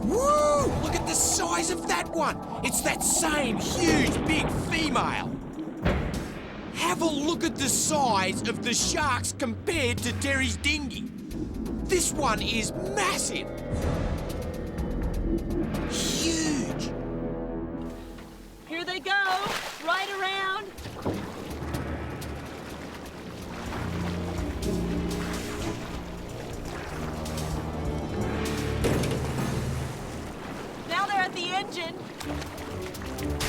Woo! Look at the size of that one. It's that same huge, big female. Have a look at the size of the sharks compared to Terry's dinghy. This one is massive. Huge. Here they go, right around. Now they're at the engine.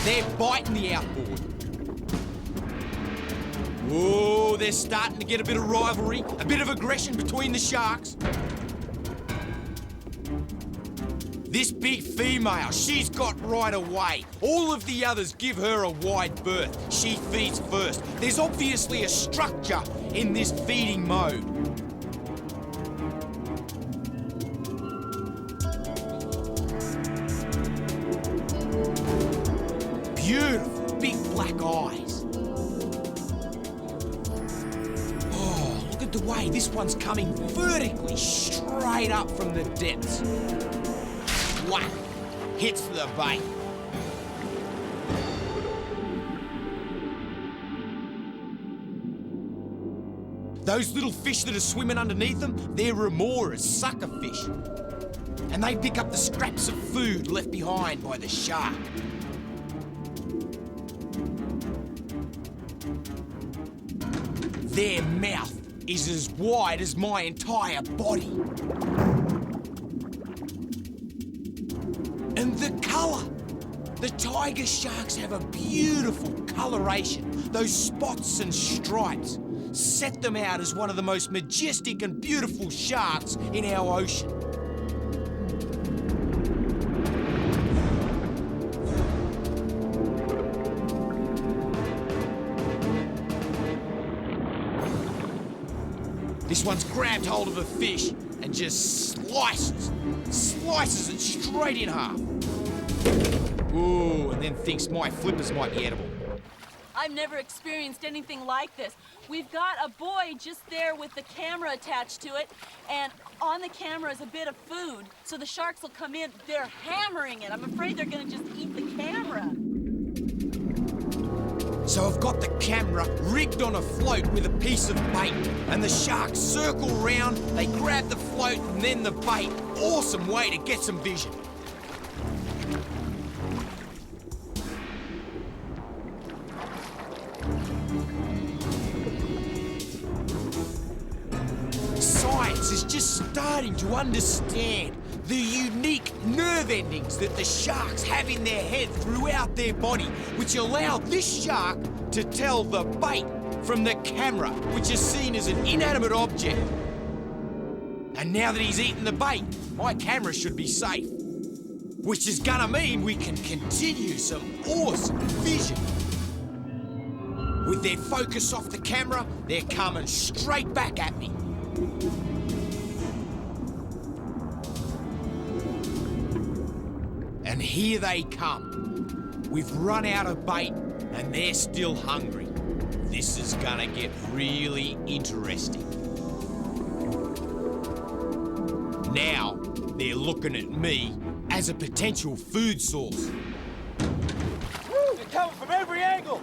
They're biting the outboard. Whoa, they're starting to get a bit of rivalry, a bit of aggression between the sharks. This big female, she's got right away. All of the others give her a wide berth. She feeds first. There's obviously a structure in this feeding mode. Beautiful, big black eyes. Oh, look at the way this one's coming vertically straight up from the depths. Whack! Hits the bait. Those little fish that are swimming underneath them, they're remoras, sucker fish. And they pick up the scraps of food left behind by the shark. Their mouth is as wide as my entire body. And the colour! The tiger sharks have a beautiful coloration. Those spots and stripes set them out as one of the most majestic and beautiful sharks in our ocean. This one's grabbed hold of a fish and just slices it straight in half. Ooh, and then thinks my flippers might be edible. I've never experienced anything like this. We've got a boy just there with the camera attached to it, and on the camera is a bit of food, so the sharks will come in. They're hammering it. I'm afraid they're gonna just eat the camera. So I've got the camera rigged on a float with a piece of bait, and the sharks circle round, they grab the float and then the bait. Awesome way to get some vision. Science is just starting to understand the unique nerve endings that the sharks have in their head throughout their body, which allow this shark to tell the bait from the camera, which is seen as an inanimate object. And now that he's eaten the bait, my camera should be safe, which is gonna mean we can continue some awesome vision. With their focus off the camera, they're coming straight back at me. And here they come. We've run out of bait and they're still hungry. This is gonna get really interesting. Now, they're looking at me as a potential food source. They're coming from every angle.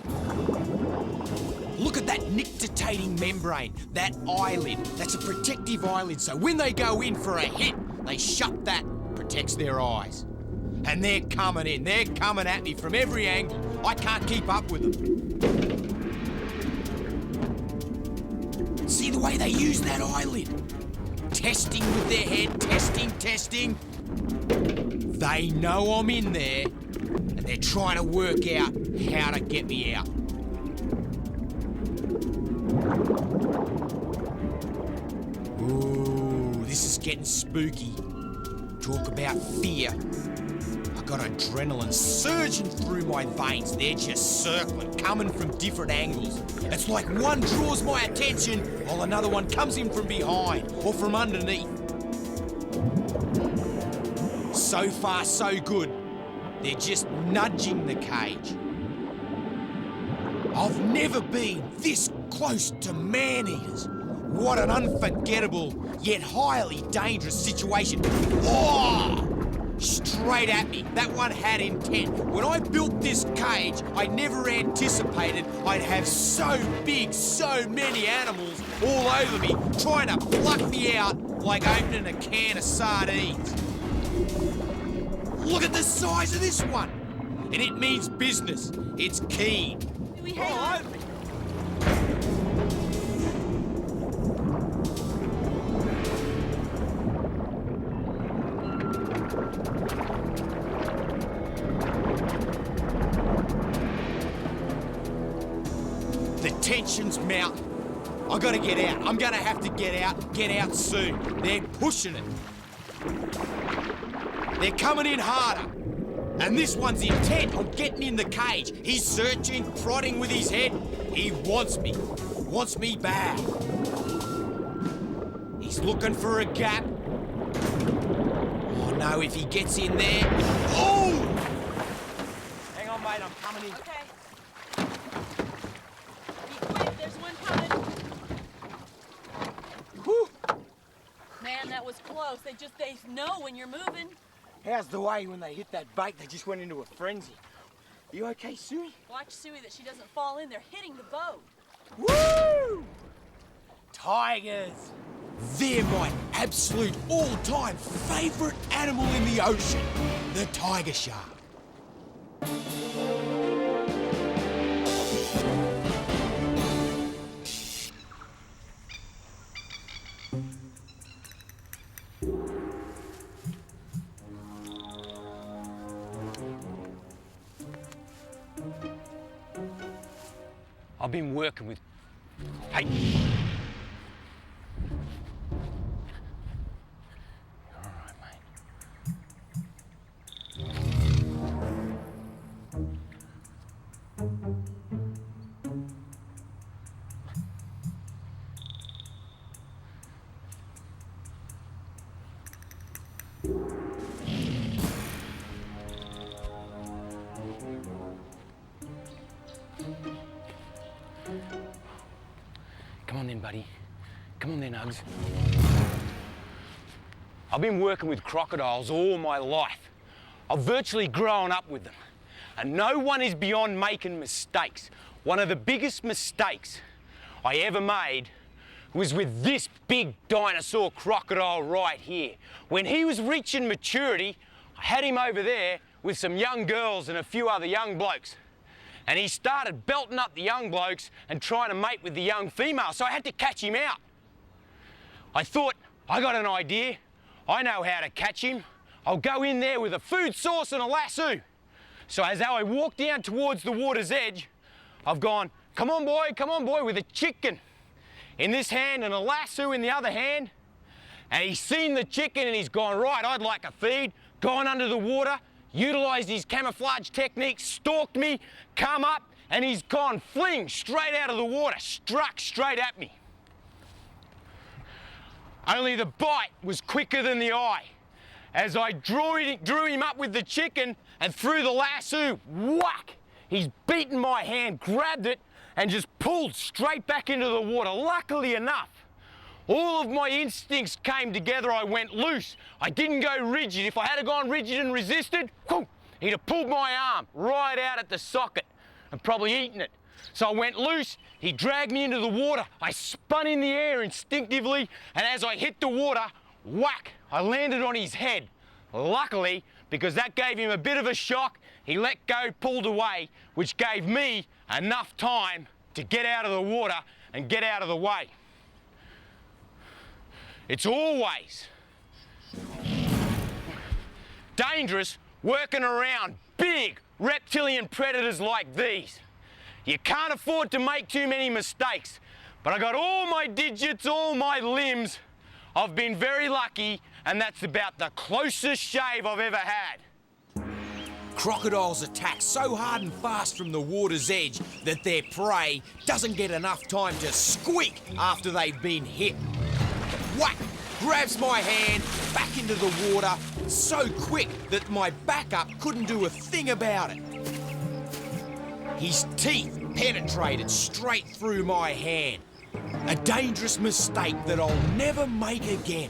Look at that nictitating membrane, that eyelid. That's a protective eyelid, so when they go in for a hit, they shut that, protects their eyes. And they're coming in, they're coming at me from every angle. I can't keep up with them. See the way they use that eyelid? Testing with their head, testing. They know I'm in there, and they're trying to work out how to get me out. Ooh, this is getting spooky. Talk about fear. I got adrenaline surging through my veins. They're just circling, coming from different angles. It's like one draws my attention while another one comes in from behind or from underneath. So far, so good. They're just nudging the cage. I've never been this close to man-eaters. What an unforgettable, yet highly dangerous situation. Oh! straight at me. That one had intent. When I built this cage, I never anticipated I'd have so big, so many animals all over me, trying to pluck me out like opening a can of sardines. Look at the size of this one. And it means business. It's keen. Do we hang on? The tension's mounting. I gotta get out. I'm gonna have to get out soon. They're pushing it. They're coming in harder. And this one's intent on getting in the cage. He's searching, prodding with his head. He wants me bad. He's looking for a gap. Oh no, if he gets in there. Oh! Hang on, mate, I'm coming in. Okay. Be quick, there's one coming. Whew. Man, that was close. They know when you're moving. How's the way when they hit that bait, they just went into a frenzy? You okay, Suey? Watch Suey that she doesn't fall in. They're hitting the boat. Woo! Tigers! They're my absolute all-time favourite animal in the ocean, the tiger shark. I've been working with... Hey! You're all right, mate. Come on then, buddy. Come on then, Uggs. I've been working with crocodiles all my life. I've virtually grown up with them. And no one is beyond making mistakes. One of the biggest mistakes I ever made was with this big dinosaur crocodile right here. When he was reaching maturity, I had him over there with some young girls and a few other young blokes. And he started belting up the young blokes and trying to mate with the young females, so I had to catch him out. I thought, I got an idea. I know how to catch him. I'll go in there with a food source and a lasso. So as I walk down towards the water's edge, I've gone, come on boy, with a chicken in this hand and a lasso in the other hand. And he's seen the chicken and he's gone, right, I'd like a feed, gone under the water, utilised his camouflage technique, stalked me, come up, and he's gone fling straight out of the water, struck straight at me. Only the bite was quicker than the eye. As I drew him up with the chicken and threw the lasso, whack! He's beaten my hand, grabbed it, and just pulled straight back into the water. Luckily enough, all of my instincts came together. I went loose. I didn't go rigid. If I had gone rigid and resisted, whoo, he'd have pulled my arm right out at the socket and probably eaten it. So I went loose. He dragged me into the water. I spun in the air instinctively, and as I hit the water, whack, I landed on his head. Luckily, because that gave him a bit of a shock, he let go, pulled away, which gave me enough time to get out of the water and get out of the way. It's always dangerous working around big reptilian predators like these. You can't afford to make too many mistakes, but I got all my digits, all my limbs. I've been very lucky, and that's about the closest shave I've ever had. Crocodiles attack so hard and fast from the water's edge that their prey doesn't get enough time to squeak after they've been hit. Whack! Grabs my hand back into the water so quick that my backup couldn't do a thing about it. His teeth penetrated straight through my hand. A dangerous mistake that I'll never make again.